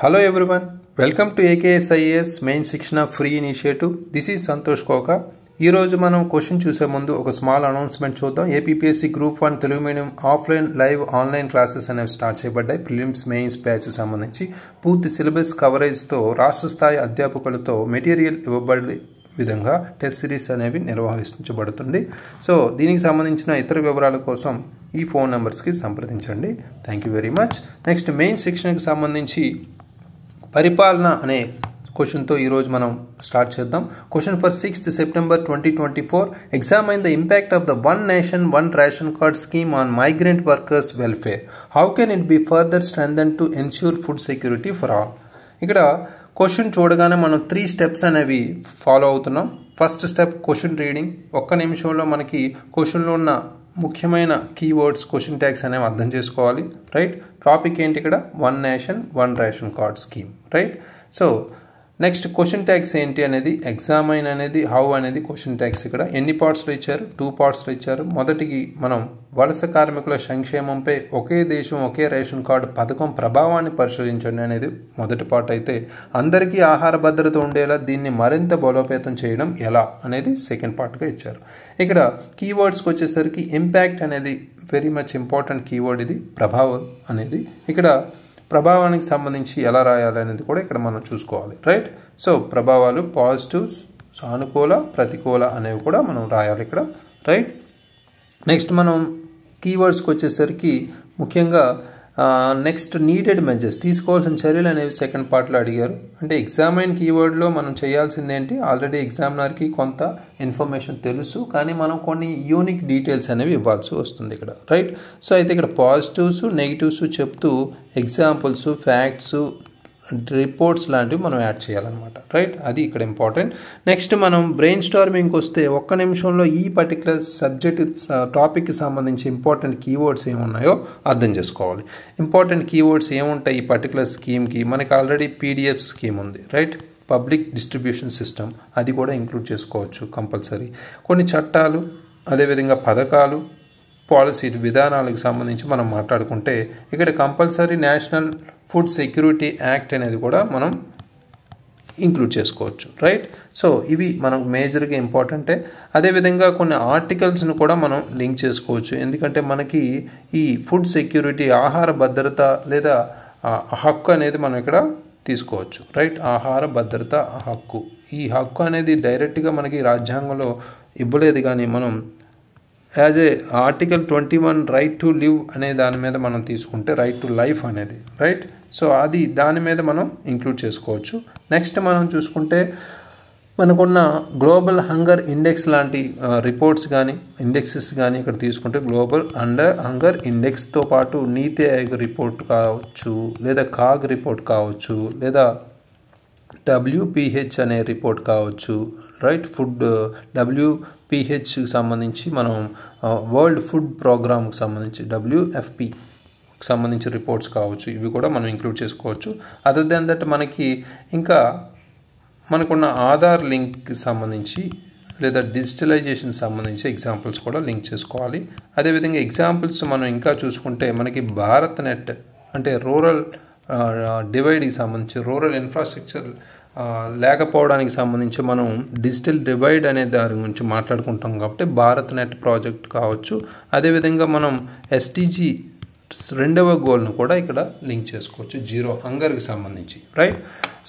Hello everyone, welcome to AKSIAS Main Shikshana Free Initiative. This is Santosh Koka. ఈ రోజు మనం question చూసే ముందు ఒక స్మాల్ అనౌన్స్మెంట్ చూద్దాం. APPSC group 1 Telugu medium offline live online classes అనేవి స్టార్ట్ చేయబడ్డాయి. ప్రిలిమ్స్ మెయిన్స్ బ్యాచ్ సంబంధించి పూర్తి సిలబస్ కవరేజ్తో రాష్ట్ర స్థాయి అధ్యాపకులతో మెటీరియల్ ఇవ్వబడే విధంగా టెస్ట్ సిరీస్ అనేవి నిర్వహించబడుతుంది. సో దీనికి సంబంధించిన ఇతర వివరాల కోసం ఈ ఫోన్ నెంబర్స్కి సంప్రదించండి. Thank you very much. Next main సెక్షన్కి సంబంధించి పరిపాలన అనే క్వశ్చన్తో ఈరోజు మనం స్టార్ట్ చేద్దాం. Question for 6th September 2024. Examine the impact of the One Nation One Ration Card scheme on migrant workers' welfare. How can it be further strengthened to ensure food security for all? ఇక్కడ question చూడగానే మనం 3 steps అనేవి follow అవుతున్నాం. First step question reading. ఒక్క నిమిషంలో మనకి క్వశ్చన్లో ఉన్న ముఖ్యమైన కీవర్డ్స్ క్వశ్చన్ ట్యాగ్స్ అనేవి అర్థం చేసుకోవాలి. రైట్. టాపిక్ ఏంటి ఇక్కడ? One nation one ration card scheme. Right. So next question tags ఏంటి అనేది ఎగ్జామైన్ అనేది హౌ అనేది క్వశ్చన్ ట్యాగ్స్. ఇక్కడ ఎన్ని పార్ట్స్లో ఇచ్చారు? 2 పార్ట్స్లో ఇచ్చారు. మొదటికి మనం వలస కార్మికుల సంక్షేమంపై ఒకే దేశం ఒకే రేషన్ కార్డు పథకం ప్రభావాన్ని పరిశీలించండి అనేది మొదటి పార్ట్ అయితే, అందరికీ ఆహార భద్రత ఉండేలా దీన్ని మరింత బలోపేతం చేయడం ఎలా అనేది సెకండ్ పార్ట్గా ఇచ్చారు. ఇక్కడ కీవర్డ్స్కి వచ్చేసరికి ఇంపాక్ట్ అనేది వెరీ మచ్ ఇంపార్టెంట్ కీవర్డ్. ఇది ప్రభావం అనేది. ఇక్కడ ప్రభావానికి సంబంధించి ఎలా రాయాలి అనేది కూడా ఇక్కడ మనం చూసుకోవాలి. రైట్. సో ప్రభావాలు పాజిటివ్స్, సానుకూల, ప్రతికూల అనేవి కూడా మనం రాయాలి ఇక్కడ. రైట్. నెక్స్ట్ మనం కీవర్డ్స్కి వచ్చేసరికి ముఖ్యంగా నెక్స్ట్ నీడెడ్ మెజర్స్, తీసుకోవాల్సిన చర్యలు అనేవి సెకండ్ పార్ట్లో అడిగారు. అంటే ఎగ్జామైన్ కీవర్డ్లో మనం చేయాల్సింది ఏంటి? ఆల్రెడీ ఎగ్జామినర్కి కొంత ఇన్ఫర్మేషన్ తెలుసు, కానీ మనం కొన్ని యూనిక్ డీటెయిల్స్ అనేవి ఇవ్వాల్సి వస్తుంది ఇక్కడ. రైట్. సో అయితే ఇక్కడ పాజిటివ్స్ నెగిటివ్స్ చెప్తూ ఎగ్జాంపుల్స్, ఫ్యాక్ట్స్, రిపోర్ట్స్ లాంటివి మనం యాడ్ చేయాలన్నమాట. రైట్. అది ఇక్కడ ఇంపార్టెంట్. నెక్స్ట్ మనం బ్రెయిన్ స్టార్మింగ్కి వస్తే ఒక్క నిమిషంలో ఈ పర్టికులర్ సబ్జెక్ట్ టాపిక్కి సంబంధించి ఇంపార్టెంట్ కీవర్డ్స్ ఏమున్నాయో అర్థం చేసుకోవాలి. ఇంపార్టెంట్ కీవర్డ్స్ ఏముంటాయి ఈ పర్టికులర్ స్కీమ్కి? మనకి ఆల్రెడీ పీడిఎఫ్ స్కీమ్ ఉంది. రైట్. పబ్లిక్ డిస్ట్రిబ్యూషన్ సిస్టమ్, అది కూడా ఇంక్లూడ్ చేసుకోవచ్చు కంపల్సరీ. కొన్ని చట్టాలు, అదేవిధంగా పథకాలు, పాలసీ విధానాలకు సంబంధించి మనం మాట్లాడుకుంటే ఇక్కడ compulsory national food security act అనేది కూడా మనం ఇంక్లూడ్ చేసుకోవచ్చు. రైట్. సో ఇవి మనకు మేజర్గా ఇంపార్టెంటే. అదేవిధంగా కొన్ని ఆర్టికల్స్ను కూడా మనం లింక్ చేసుకోవచ్చు. ఎందుకంటే మనకి ఈ ఫుడ్ సెక్యూరిటీ, ఆహార భద్రత లేదా హక్కు అనేది మనం ఇక్కడ తీసుకోవచ్చు. రైట్. ఆహార భద్రత హక్కు. ఈ హక్కు అనేది డైరెక్ట్గా మనకి రాజ్యాంగంలో ఇవ్వలేదు, కానీ మనం as a article 21 right to live అనే దాని మీద మనం తీసుకుంటే రైట్ టు లైఫ్ అనేది. రైట్. సో అది దాని మీద మనం ఇంక్లూడ్ చేసుకోవచ్చు. నెక్స్ట్ మనం చూసుకుంటే మనకున్న గ్లోబల్ హంగర్ ఇండెక్స్ లాంటి రిపోర్ట్స్ కానీ ఇండెక్సెస్ కానీ ఇక్కడ తీసుకుంటే గ్లోబల్ హంగర్ ఇండెక్స్తో పాటు నీతి ఆయోగ్ రిపోర్ట్ కావచ్చు, లేదా కాగ్ రిపోర్ట్ కావచ్చు, లేదా WPH అనే రిపోర్ట్ కావచ్చు. రైట్. ఫుడ్ WPHకి సంబంధించి మనం వరల్డ్ ఫుడ్ ప్రోగ్రామ్కి సంబంధించి WFP సంబంధించి రిపోర్ట్స్ కావచ్చు. ఇవి కూడా మనం ఇంక్లూడ్ చేసుకోవచ్చు. అదర్ దెన్ దట్ మనకి ఇంకా మనకున్న ఆధార్ లింక్కి సంబంధించి లేదా డిజిటలైజేషన్ సంబంధించి ఎగ్జాంపుల్స్ కూడా లింక్ చేసుకోవాలి. అదేవిధంగా ఎగ్జాంపుల్స్ మనం ఇంకా చూసుకుంటే మనకి భారత్ నెట్ అంటే రూరల్ డివైడ్కి సంబంధించి రూరల్ ఇన్ఫ్రాస్ట్రక్చర్ లేకపోవడానికి సంబంధించి మనం డిజిటల్ డివైడ్ అనే దాని గురించి మాట్లాడుకుంటాం కాబట్టి భారత్ నెట్ ప్రాజెక్ట్ కావచ్చు. అదేవిధంగా మనం SDG 2వ గోల్ను కూడా ఇక్కడ లింక్ చేసుకోవచ్చు, జీరో హంగర్కి సంబంధించి. రైట్.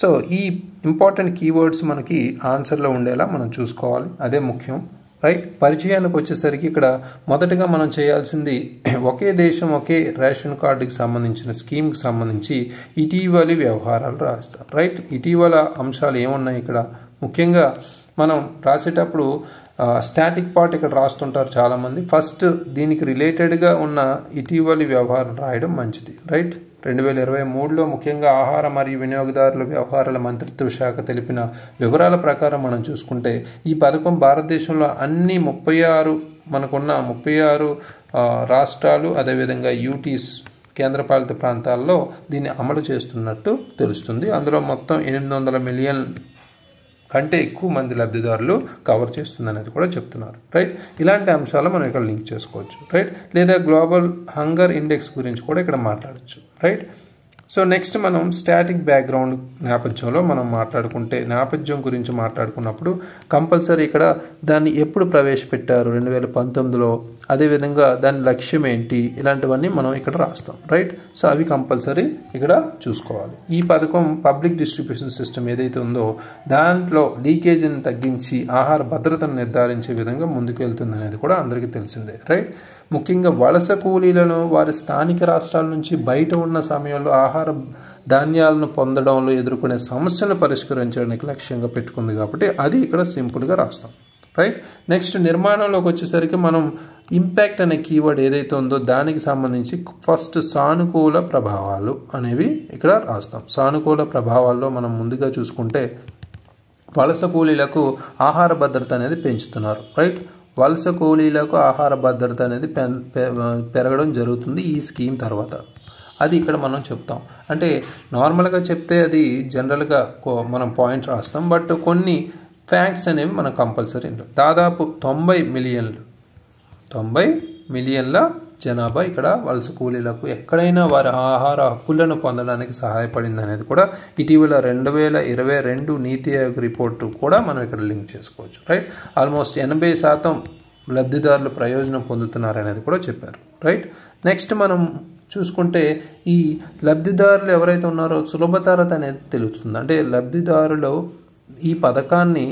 సో ఈ ఇంపార్టెంట్ కీవర్డ్స్ మనకి ఆన్సర్లో ఉండేలా మనం చూసుకోవాలి. అదే ముఖ్యం. రైట్. పరిచయానికి వచ్చేసరికి ఇక్కడ మొదటగా మనం చేయాల్సింది ఒకే దేశం ఒకే రేషన్ కార్డుకి సంబంధించిన స్కీమ్కి సంబంధించి ఇటీవలి వ్యవహారాలు రాస్తాం. రైట్. ఇటీవల అంశాలు ఏమున్నాయి ఇక్కడ? ముఖ్యంగా మనం రాసేటప్పుడు స్టాటిక్ పార్ట్ ఇక్కడ రాస్తుంటారు చాలామంది. ఫస్ట్ దీనికి రిలేటెడ్గా ఉన్న ఇటీవలి వ్యవహారం రాయడం మంచిది. రైట్. 2023లో ముఖ్యంగా ఆహార మరియు వినియోగదారుల వ్యవహారాల మంత్రిత్వ శాఖ తెలిపిన వివరాల ప్రకారం మనం చూసుకుంటే ఈ పథకం భారతదేశంలో అన్ని 36 మనకున్న 36 రాష్ట్రాలు, అదేవిధంగా UTs కేంద్రపాలిత ప్రాంతాల్లో దీన్ని అమలు చేస్తున్నట్టు తెలుస్తుంది. అందులో మొత్తం 800 మిలియన్ కంటే ఎక్కువ మంది లబ్ధిదారులు కవర్ చేస్తుంది అనేది కూడా చెప్తున్నారు. రైట్. ఇలాంటి అంశాలు మనం ఇక్కడ లింక్ చేసుకోవచ్చు. రైట్. లేదా గ్లోబల్ హంగర్ ఇండెక్స్ గురించి కూడా ఇక్కడ మాట్లాడచ్చు. రైట్. సో నెక్స్ట్ మనం స్టాటిక్ బ్యాక్గ్రౌండ్ నేపథ్యంలో మనం మాట్లాడుకుంటే నేపథ్యం గురించి మాట్లాడుకున్నప్పుడు కంపల్సరీ ఇక్కడ దాన్ని ఎప్పుడు ప్రవేశపెట్టారు 2019లో, అదేవిధంగా దాని లక్ష్యం ఏంటి, ఇలాంటివన్నీ మనం ఇక్కడ రాస్తాం, రైట్. సో అవి కంపల్సరీ ఇక్కడ చూసుకోవాలి. ఈ పథకం పబ్లిక్ డిస్ట్రిబ్యూషన్ సిస్టమ్ ఏదైతే ఉందో దాంట్లో లీకేజీని తగ్గించి ఆహార భద్రతను నిర్ధారించే విధంగా ముందుకు వెళ్తుంది అనేది కూడా అందరికీ తెలిసిందే, రైట్. ముఖ్యంగా వలస కూలీలను వారి స్థానిక రాష్ట్రాల నుంచి బయట ఉన్న సమయంలో ఆహార ధాన్యాలను పొందడంలో ఎదుర్కొనే సమస్యలను పరిష్కరించడానికి లక్ష్యంగా పెట్టుకుంది కాబట్టి అది ఇక్కడ సింపుల్గా రాస్తాం, రైట్. నెక్స్ట్ నిర్మాణంలోకి వచ్చేసరికి మనం ఇంపాక్ట్ అనే కీవర్డ్ ఏదైతే ఉందో దానికి సంబంధించి ఫస్ట్ సానుకూల ప్రభావాలు అనేవి ఇక్కడ రాస్తాం. సానుకూల ప్రభావాల్లో మనం ముందుగా చూసుకుంటే వలస కూలీలకు ఆహార భద్రత అనేది పెంచుతున్నారు, రైట్. వలస కూలీలకు ఆహార భద్రత అనేది పెరగడం జరుగుతుంది ఈ స్కీమ్ తర్వాత. అది ఇక్కడ మనం చెప్తాం. అంటే నార్మల్గా చెప్తే అది జనరల్గా మనం పాయింట్ రాస్తాం, బట్ కొన్ని ఫ్యాక్ట్స్ అనేవి మనం కంపల్సరీ ఉంటాం. దాదాపు 90 మిలియన్ల జనాభా ఇక్కడ వలస కూలీలకు ఎక్కడైనా వారి ఆహార హక్కులను పొందడానికి సహాయపడింది అనేది కూడా ఇటీవల 2022 నీతి ఆయోగ్ రిపోర్టు కూడా మనం ఇక్కడ లింక్ చేసుకోవచ్చు, రైట్. ఆల్మోస్ట్ 80% లబ్ధిదారులు ప్రయోజనం పొందుతున్నారు అనేది కూడా చెప్పారు, రైట్. నెక్స్ట్ మనం చూసుకుంటే ఈ లబ్ధిదారులు ఎవరైతే ఉన్నారో సులభతరత అనేది తెలుస్తుంది. అంటే లబ్ధిదారులు ఈ పథకాన్ని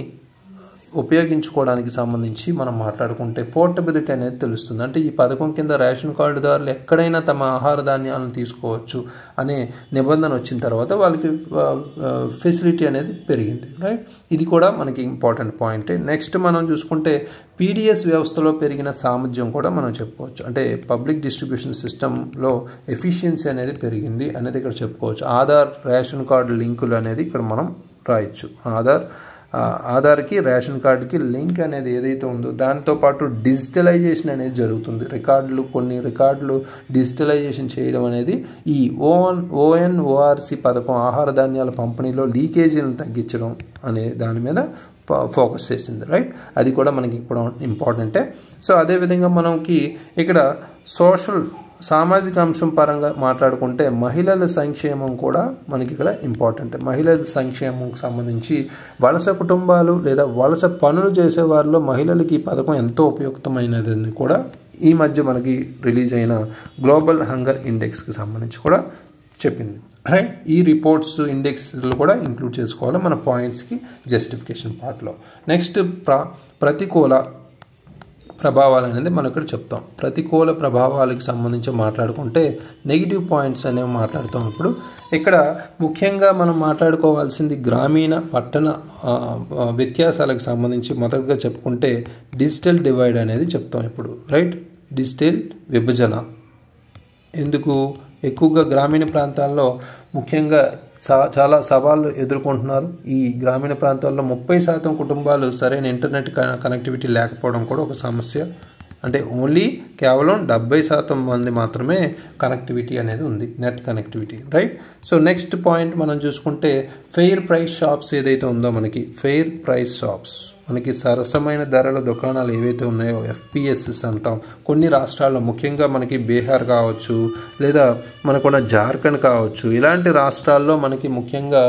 ఉపయోగించుకోవడానికి సంబంధించి మనం మాట్లాడుకుంటే పోర్టబిలిటీ అనేది తెలుస్తుంది. అంటే ఈ పథకం కింద రేషన్ కార్డుదారులు ఎక్కడైనా తమ ఆహార ధాన్యాలను తీసుకోవచ్చు అనే నిబంధన వచ్చిన తర్వాత వాళ్ళకి ఫెసిలిటీ అనేది పెరిగింది, రైట్. ఇది కూడా మనకి ఇంపార్టెంట్ పాయింటే. నెక్స్ట్ మనం చూసుకుంటే పీడిఎస్ వ్యవస్థలో పెరిగిన సామర్థ్యం కూడా మనం చెప్పుకోవచ్చు. అంటే పబ్లిక్ డిస్ట్రిబ్యూషన్ సిస్టంలో ఎఫిషియన్సీ అనేది పెరిగింది అనేది ఇక్కడ చెప్పుకోవచ్చు. ఆధార్ రేషన్ కార్డు లింకులు అనేది ఇక్కడ మనం రాయొచ్చు. ఆధార్కి రేషన్ కార్డుకి లింక్ అనేది ఏదైతే ఉందో దాంతోపాటు డిజిటలైజేషన్ అనేది జరుగుతుంది. కొన్ని రికార్డులు డిజిటలైజేషన్ చేయడం అనేది ఈ ఓఎన్ఓఆర్సి పథకం ఆహార ధాన్యాల పంపిణీలో లీకేజీలను తగ్గించడం అనే దాని మీద ఫోకస్ చేసింది, రైట్. అది కూడా మనకి ఇప్పుడు ఇంపార్టెంటే. సో అదేవిధంగా మనకి ఇక్కడ సామాజిక అంశం పరంగా మాట్లాడుకుంటే మహిళల సంక్షేమం కూడా మనకి ఇక్కడ ఇంపార్టెంట్. మహిళల సంక్షేమంకి సంబంధించి వలస కుటుంబాలు లేదా వలస పనులు చేసే వారిలో మహిళలకి ఈ పథకం ఎంతో ఉపయుక్తమైనదని కూడా ఈ మధ్య మనకి రిలీజ్ అయిన గ్లోబల్ హంగర్ ఇండెక్స్కి సంబంధించి కూడా చెప్పింది, రైట్. ఈ రిపోర్ట్స్ ఇండెక్స్లు కూడా ఇంక్లూడ్ చేసుకోవాలి మన పాయింట్స్కి జస్టిఫికేషన్ పార్ట్లో. నెక్స్ట్ ప్రతికూల ప్రభావాలు అనేది మనం ఇక్కడ చెప్తాం. ప్రతికూల ప్రభావాలకు సంబంధించి మాట్లాడుకుంటే నెగిటివ్ పాయింట్స్ అనేవి మాట్లాడుతాం. ఇప్పుడు ఇక్కడ ముఖ్యంగా మనం మాట్లాడుకోవాల్సింది గ్రామీణ పట్టణ వ్యత్యాసాలకు సంబంధించి మొదటగా చెప్పుకుంటే డిజిటల్ డివైడ్ అనేది చెప్తాం ఇప్పుడు, రైట్. డిజిటల్ విభజన ఎందుకు ఎక్కువగా గ్రామీణ ప్రాంతాల్లో ముఖ్యంగా చాలా సవాళ్ళు ఎదుర్కొంటున్నారు. ఈ గ్రామీణ ప్రాంతాల్లో 30% కుటుంబాలు సరైన ఇంటర్నెట్ కనెక్టివిటీ లేకపోవడం కూడా ఒక సమస్య. అంటే కేవలం 70% మంది మాత్రమే కనెక్టివిటీ అనేది ఉంది, net connectivity, right. So next point మనం చూసుకుంటే ఫెయిర్ ప్రైస్ షాప్స్ ఏదైతే ఉందో మనకి ఫెయిర్ ప్రైస్ షాప్స్ మనకి సరసమైన ధరల దుకాణాలు ఏవైతే ఉన్నాయో FPSs అంటాం. కొన్ని రాష్ట్రాల్లో ముఖ్యంగా మనకి బీహార్ కావచ్చు లేదా మనకున్న జార్ఖండ్ కావచ్చు, ఇలాంటి రాష్ట్రాల్లో మనకి ముఖ్యంగా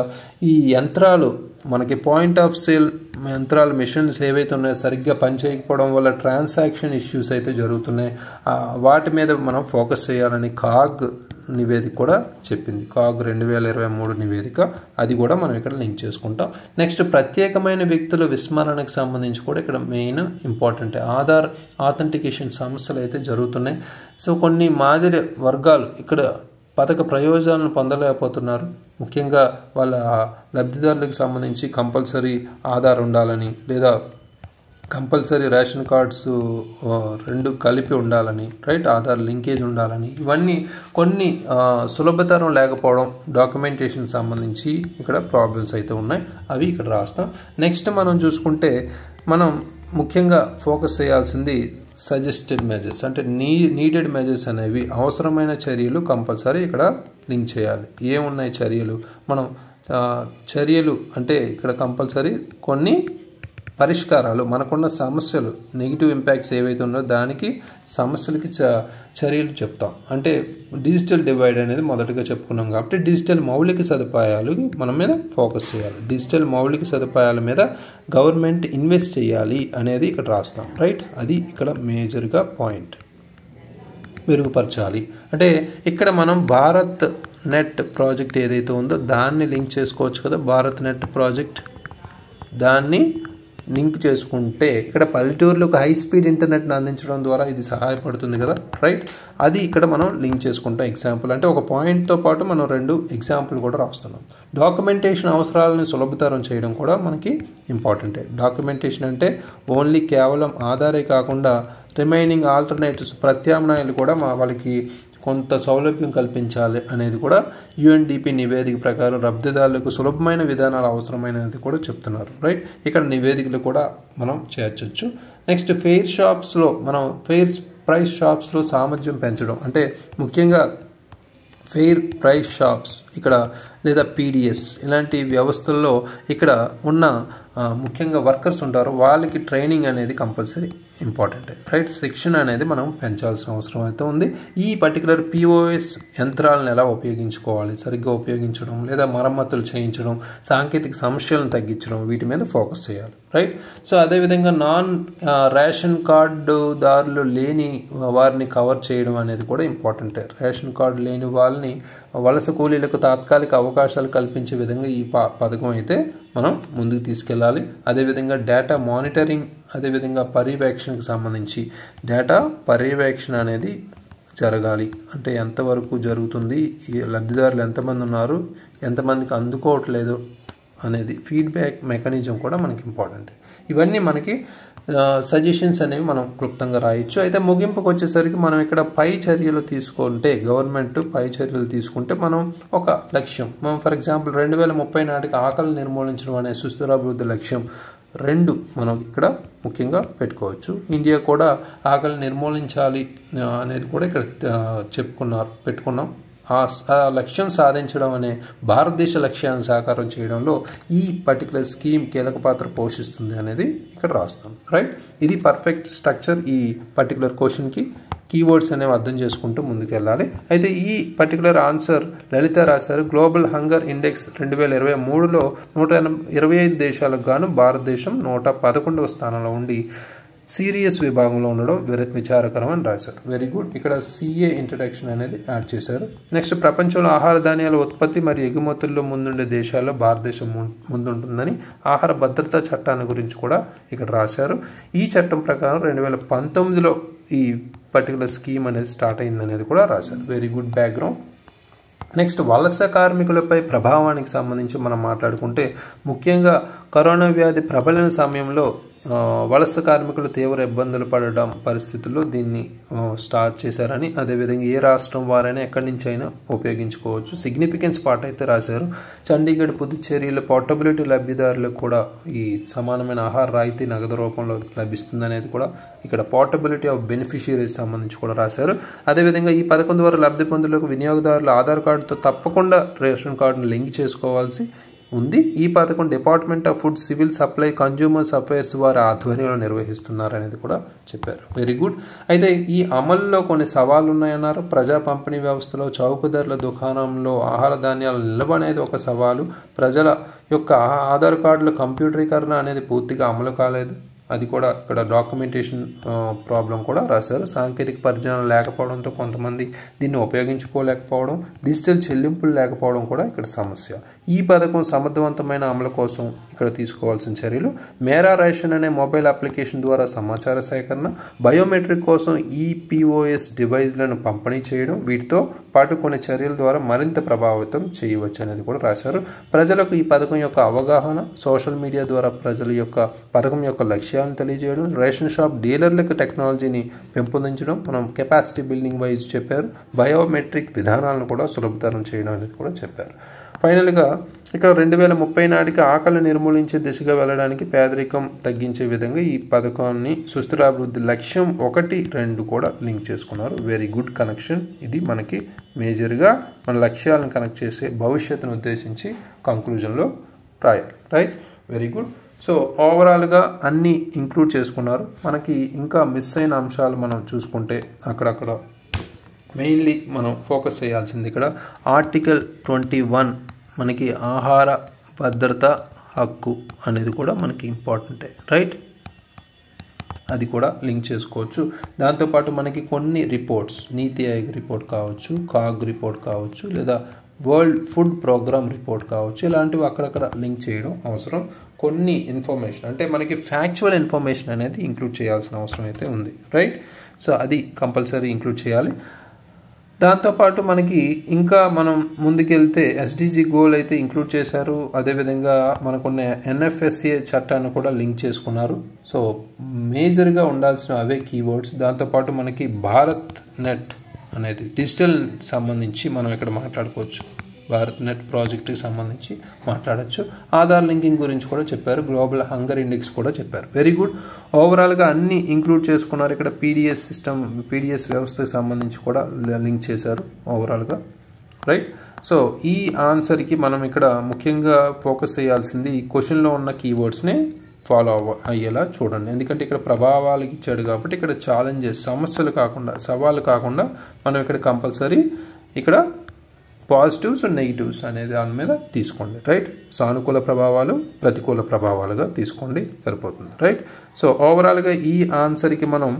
ఈ యంత్రాలు మనకి పాయింట్ ఆఫ్ సేల్ యంత్రాలు మిషన్స్ ఏవైతే ఉన్నాయో సరిగ్గా పనిచేయకపోవడం వల్ల ట్రాన్సాక్షన్ ఇష్యూస్ అయితే జరుగుతున్నాయి. వాటి మీద మనం ఫోకస్ చేయాలని కాగ్ నివేదిక కూడా చెప్పింది. కాగ్ 2023 నివేదిక, అది కూడా మనం ఇక్కడ లింక్ చేసుకుంటాం. నెక్స్ట్ ప్రత్యేకమైన వ్యక్తుల విస్మరణకు సంబంధించి కూడా ఇక్కడ మెయిన్ ఇంపార్టెంట్. ఆధార్ ఆథెంటికేషన్ సమస్యలు అయితే జరుగుతున్నాయి. సో కొన్ని మాదిరి వర్గాలు ఇక్కడ పథక ప్రయోజనాలను పొందలేకపోతున్నారు. ముఖ్యంగా వాళ్ళ లబ్ధిదారులకు సంబంధించి కంపల్సరీ ఆధార్ ఉండాలని లేదా కంపల్సరీ రేషన్ కార్డ్స్ 2 కలిపి ఉండాలని, రైట్. ఆధార్ లింకేజ్ ఉండాలని, ఇవన్నీ కొన్ని సులభతరం లేకపోవడం డాక్యుమెంటేషన్ సంబంధించి ఇక్కడ ప్రాబ్లమ్స్ అయితే ఉన్నాయి. అవి ఇక్కడ రాస్తాం. నెక్స్ట్ మనం చూసుకుంటే మనం ముఖ్యంగా ఫోకస్ చేయాల్సింది సజెస్టెడ్ మెజర్స్, అంటే నీడెడ్ మెజర్స్ అనేవి అవసరమైన చర్యలు కంపల్సరీ ఇక్కడ లింక్ చేయాలి. ఏమున్నాయి చర్యలు? మనం చర్యలు అంటే ఇక్కడ కంపల్సరీ కొన్ని పరిష్కారాలు, మనకున్న సమస్యలు, నెగిటివ్ ఇంపాక్ట్స్ ఏవైతే ఉన్నాయో దానికి సమస్యలకి చర్యలు చెప్తాం. అంటే డిజిటల్ డివైడ్ అనేది మొదటగా చెప్పుకున్నాం కాబట్టి డిజిటల్ మౌలిక సదుపాయాలు మన మీద ఫోకస్ చేయాలి. డిజిటల్ మౌలిక సదుపాయాల మీద గవర్నమెంట్ ఇన్వెస్ట్ చేయాలి అనేది ఇక్కడ రాస్తాం. రైట్, అది ఇక్కడ మేజర్గా పాయింట్. మెరుగుపరచాలి అంటే ఇక్కడ మనం భారత్ నెట్ ప్రాజెక్ట్ ఏదైతే ఉందో దాన్ని లింక్ చేసుకోవచ్చు కదా. భారత్ నెట్ ప్రాజెక్ట్ దాన్ని లింక్ చేసుకుంటే ఇక్కడ పల్లెటూరులకు హై స్పీడ్ ఇంటర్నెట్ని అందించడం ద్వారా ఇది సహాయపడుతుంది కదా. రైట్, అది ఇక్కడ మనం లింక్ చేసుకుంటాం. ఎగ్జాంపుల్ అంటే ఒక పాయింట్తో పాటు మనం 2 ఎగ్జాంపుల్ కూడా రాస్తున్నాం. డాక్యుమెంటేషన్ అవసరాలను సులభతరం చేయడం కూడా మనకి ఇంపార్టెంటే. డాక్యుమెంటేషన్ అంటే ఓన్లీ కేవలం ఆధారే కాకుండా రిమైనింగ్ ఆల్టర్నేటివ్స్, ప్రత్యామ్నాయాలు కూడా వాళ్ళకి కొంత సౌలభ్యం కల్పించాలి అనేది కూడా UNDP నివేదిక ప్రకారం లబ్ధిదారులకు సులభమైన విధానాలు అవసరమైనది కూడా చెప్తున్నారు. రైట్, ఇక్కడ నివేదికలు కూడా మనం చేర్చవచ్చు. నెక్స్ట్ ఫెయిర్ ప్రైస్ షాప్స్లో సామర్థ్యం పెంచడం అంటే ముఖ్యంగా ఫెయిర్ ప్రైస్ షాప్స్ ఇక్కడ లేదా PDS ఇలాంటి వ్యవస్థల్లో ఇక్కడ ఉన్న ముఖ్యంగా వర్కర్స్ ఉంటారు, వాళ్ళకి ట్రైనింగ్ అనేది కంపల్సరీ ఇంపార్టెంట్. రైట్, శిక్షణ అనేది మనం పెంచాల్సిన అవసరం అయితే ఉంది. ఈ పర్టికులర్ POS యంత్రాలను ఎలా ఉపయోగించుకోవాలి, సరిగ్గా ఉపయోగించడం లేదా మరమ్మతులు చేయించడం, సాంకేతిక సమస్యలను తగ్గించడం, వీటి మీద ఫోకస్ చేయాలి. రైట్, సో అదేవిధంగా నాన్ రేషన్ కార్డుదారులు లేని వారిని కవర్ చేయడం అనేది కూడా ఇంపార్టెంటే. రేషన్ కార్డు లేని వాళ్ళని వలస కూలీలకు తాత్కాలిక అవకాశాలు కల్పించే విధంగా ఈ పథకం అయితే మనం ముందుకు తీసుకెళ్ళాలి. అదేవిధంగా డేటా మానిటరింగ్, అదేవిధంగా పర్యవేక్షణకు సంబంధించి డేటా పర్యవేక్షణ అనేది జరగాలి. అంటే ఎంతవరకు జరుగుతుంది, లబ్ధిదారులు ఎంతమంది ఉన్నారు, ఎంతమందికి అందుకోవట్లేదు అనేది ఫీడ్బ్యాక్ మెకానిజం కూడా మనకి ఇంపార్టెంట్. ఇవన్నీ మనకి సజెషన్స్ అనేవి మనం క్లుప్తంగా రాయొచ్చు. అయితే ముగింపుకు వచ్చేసరికి మనం ఇక్కడ పై చర్యలు తీసుకుంటే, గవర్నమెంట్ పై చర్యలు తీసుకుంటే మనం ఒక లక్ష్యం, మనం ఫర్ ఎగ్జాంపుల్ 2030 నాటికి ఆకలి నిర్మూలించడం అనే సుస్థిరాభివృద్ధి లక్ష్యం 2 మనం ఇక్కడ ముఖ్యంగా పెట్టుకోవచ్చు. ఇండియా కూడా ఆకలి నిర్మూలించాలి అనేది కూడా ఇక్కడ పెట్టుకున్నాం. ఆ లక్ష్యం సాధించడం అనే భారతదేశ లక్ష్యాన్ని సాకారం చేయడంలో ఈ పర్టికులర్ స్కీమ్ కీలక పాత్ర పోషిస్తుంది అనేది ఇక్కడ రాస్తాం. రైట్, ఇది పర్ఫెక్ట్ స్ట్రక్చర్. ఈ పర్టికులర్ క్వశ్చన్కి కీవర్డ్స్ అనేవి అర్థం చేసుకుంటూ ముందుకెళ్ళాలి. అయితే ఈ పర్టికులర్ ఆన్సర్ లలిత రాశారు. గ్లోబల్ హంగర్ ఇండెక్స్ 2023లో 125 దేశాలకు గాను భారతదేశం 111వ స్థానంలో ఉండి సీరియస్ విభాగంలో ఉండడం విచారకరం అని రాశారు. Very good. ఇక్కడ CA ఇంట్రడక్షన్ అనేది యాడ్ చేశారు. నెక్స్ట్, ప్రపంచంలో ఆహార ధాన్యాల ఉత్పత్తి మరియు ఎగుమతుల్లో ముందుండే దేశాల్లో భారతదేశం ముందుంటుందని ఆహార భద్రతా చట్టాన్ని గురించి కూడా ఇక్కడ రాశారు. ఈ చట్టం ప్రకారం 2019లో ఈ పర్టికులర్ స్కీమ్ అనేది స్టార్ట్ అయిందనేది కూడా రాశారు. Very good background. నెక్స్ట్, వలస కార్మికులపై ప్రభావానికి సంబంధించి మనం మాట్లాడుకుంటే ముఖ్యంగా కరోనా వ్యాధి ప్రబలిన సమయంలో వలస కార్మికులు తీవ్ర ఇబ్బందులు పడడం పరిస్థితుల్లో దీన్ని స్టార్ట్ చేశారని, అదేవిధంగా ఏ రాష్ట్రం వారైనా ఎక్కడి నుంచి అయినా ఉపయోగించుకోవచ్చు. సిగ్నిఫికెన్స్ పార్ట్ అయితే రాశారు. చండీగఢ్, పుదుచ్చేరిలో పోర్టబిలిటీ లబ్ధిదారులకు కూడా ఈ సమానమైన ఆహార రాయితీ నగదు రూపంలో లభిస్తుంది అనేది కూడా ఇక్కడ పోర్టబిలిటీ ఆఫ్ బెనిఫిషియరీస్ సంబంధించి కూడా రాశారు. అదేవిధంగా ఈ పథకం ద్వారా లబ్ధి పొందులకు వినియోగదారులు ఆధార్ కార్డుతో తప్పకుండా రేషన్ కార్డును లింక్ చేసుకోవాల్సి ఉంది. ఈ పథకం department of food, civil supply, consumers affairs వారి ఆధ్వర్యంలో నిర్వహిస్తున్నారు అనేది కూడా చెప్పారు. Very good. అయితే ఈ అమలులో కొన్ని సవాళ్లు ఉన్నాయన్నారు. ప్రజా పంపిణీ వ్యవస్థలో చౌక ధరల దుకాణంలో ఆహార ధాన్యాల నిల్వ అనేది ఒక సవాలు. ప్రజల యొక్క ఆధార్ కార్డుల కంప్యూటరీకరణ అనేది పూర్తిగా అమలు కాలేదు. అది కూడా ఇక్కడ డాక్యుమెంటేషన్ ప్రాబ్లం కూడా రాశారు. సాంకేతిక పరిజ్ఞానం లేకపోవడంతో కొంతమంది దీన్ని ఉపయోగించుకోలేకపోవడం, డిజిటల్ చెల్లింపులు లేకపోవడం కూడా ఇక్కడ సమస్య. ఈ పథకం సమర్థవంతమైన అమలు కోసం ఇక్కడ తీసుకోవాల్సిన చర్యలు: మేరా రేషన్ అనే మొబైల్ అప్లికేషన్ ద్వారా సమాచార సేకరణ, బయోమెట్రిక్ కోసం EPOS డివైజ్లను పంపిణీ చేయడం, వీటితో పాటు కొన్ని చర్యల ద్వారా మరింత ప్రభావితం చేయవచ్చు అనేది కూడా రాశారు. ప్రజలకు ఈ పథకం యొక్క అవగాహన, సోషల్ మీడియా ద్వారా ప్రజల యొక్క పథకం యొక్క లక్ష్యాలను తెలియజేయడం, రేషన్ షాప్ డీలర్లకు టెక్నాలజీని పెంపొందించడం, మనం కెపాసిటీ బిల్డింగ్ వైజ్ చెప్పారు, బయోమెట్రిక్ విధానాలను కూడా సులభతరం చేయడం అనేది కూడా చెప్పారు. ఫైనల్గా ఇక్కడ 2030 నాటికి ఆకలి నిర్మూలించే దిశగా వెళ్ళడానికి, పేదరికం తగ్గించే విధంగా ఈ పథకాన్ని సుస్థిరాభివృద్ధి లక్ష్యం 1, 2 కూడా లింక్ చేసుకున్నారు. Very good connection. ఇది మనకి మేజర్గా మన లక్ష్యాలను కనెక్ట్ చేసే భవిష్యత్తును ఉద్దేశించి కంక్లూజన్లో రాయాలి. Right, very good. సో ఓవరాల్గా అన్నీ ఇంక్లూడ్ చేసుకున్నారు. మనకి ఇంకా మిస్ అయిన అంశాలు మనం చూసుకుంటే అక్కడక్కడ మెయిన్లీ మనం ఫోకస్ చేయాల్సింది ఇక్కడ ఆర్టికల్ 21 మనకి ఆహార భద్రత హక్కు అనేది కూడా మనకి ఇంపార్టెంటే, రైట్? అది కూడా లింక్ చేసుకోవచ్చు. దాంతోపాటు మనకి కొన్ని రిపోర్ట్స్, నీతి ఆయోగ్ రిపోర్ట్ కావచ్చు, కాగ్ రిపోర్ట్ కావచ్చు, లేదా వరల్డ్ ఫుడ్ ప్రోగ్రామ్ రిపోర్ట్ కావచ్చు, ఇలాంటివి అక్కడక్కడ లింక్ చేయడం అవసరం. కొన్ని ఇన్ఫర్మేషన్ అంటే మనకి ఫ్యాక్చువల్ ఇన్ఫర్మేషన్ అనేది ఇంక్లూడ్ చేయాల్సిన అవసరం అయితే ఉంది, రైట్? సో అది కంపల్సరీ ఇంక్లూడ్ చేయాలి. దాంతోపాటు మనకి ఇంకా మనం ముందుకెళ్తే ఎస్డిజి గోల్ అయితే ఇంక్లూడ్ చేశారు. అదేవిధంగా మనకున్న ఎన్ఎఫ్ఎస్ఏ చట్టాన్ని కూడా లింక్ చేసుకున్నారు. సో మేజర్గా ఉండాల్సిన అవే కీవర్డ్స్. దాంతోపాటు మనకి భారత్ నెట్ అనేది డిజిటల్ సంబంధించి మనం ఇక్కడ మాట్లాడుకోవచ్చు. భారత్ నెట్ ప్రాజెక్ట్కి సంబంధించి మాట్లాడచ్చు. ఆధార్ లింకింగ్ గురించి కూడా చెప్పారు. గ్లోబల్ హంగర్ ఇండెక్స్ కూడా చెప్పారు. Very good. ఓవరాల్గా అన్నీ ఇంక్లూడ్ చేసుకున్నారు. ఇక్కడ పీడిఎస్ వ్యవస్థకి సంబంధించి కూడా లింక్ చేశారు ఓవరాల్గా, రైట్? సో ఈ ఆన్సర్కి మనం ఇక్కడ ముఖ్యంగా ఫోకస్ చేయాల్సింది ఈ క్వశ్చన్లో ఉన్న కీవర్డ్స్ని ఫాలో అయ్యేలా చూడండి. ఎందుకంటే ఇక్కడ ప్రభావాలకు ఇచ్చాడు కాబట్టి ఇక్కడ ఛాలెంజెస్, సవాళ్ళు కాకుండా మనం ఇక్కడ కంపల్సరీ ఇక్కడ పాజిటివ్స్ అండ్ నెగిటివ్స్ అనేది దాని మీద తీసుకోండి, రైట్? సానుకూల ప్రభావాలు, ప్రతికూల ప్రభావాలుగా తీసుకోండి, సరిపోతుంది, రైట్? సో ఓవరాల్గా ఈ ఆన్సర్కి మనం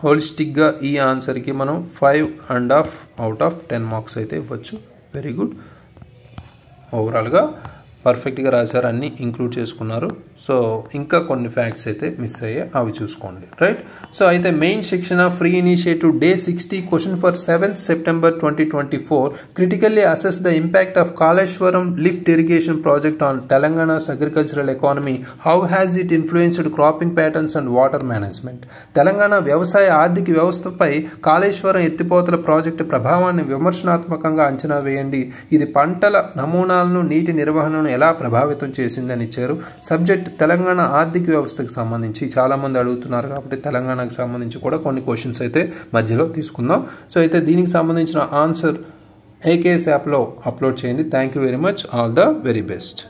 హోలిస్టిక్గా ఈ ఆన్సర్కి మనం 5.5 out of 10 మార్క్స్ అయితే ఇవ్వచ్చు. Very good. ఓవరాల్గా పర్ఫెక్ట్గా రాశారు, అన్నీ ఇంక్లూడ్ చేసుకున్నారు. సో ఇంకా కొన్ని ఫ్యాక్ట్స్ అయితే మిస్ అయ్యాయి, అవి చూసుకోండి, రైట్? సో అయితే మెయిన్ శిక్షణ free initiative day 60 question for 7th September 2024 critically assess the impact of Kaleshwaram lift irrigation project on Telangana's agricultural economy. How has it influenced cropping patterns and water management? Telangana వ్యవసాయ ఆర్థిక వ్యవస్థపై కాళేశ్వరం ఎత్తిపోతల project ప్రభావాన్ని విమర్శనాత్మకంగా అంచనా వేయండి. ఇది పంటల నమూనాలను, నీటి నిర్వహణను ఎలా ప్రభావితం చేసిందని ఇచ్చారు. సబ్జెక్ట్ తెలంగాణ ఆర్థిక వ్యవస్థకు సంబంధించి చాలామంది అడుగుతున్నారు కాబట్టి తెలంగాణకు సంబంధించి కూడా కొన్ని క్వశ్చన్స్ అయితే మధ్యలో తీసుకుందాం. సో అయితే దీనికి సంబంధించిన ఆన్సర్ AKS యాప్లో అప్లోడ్ చేయండి. Thank you very much. All the very best.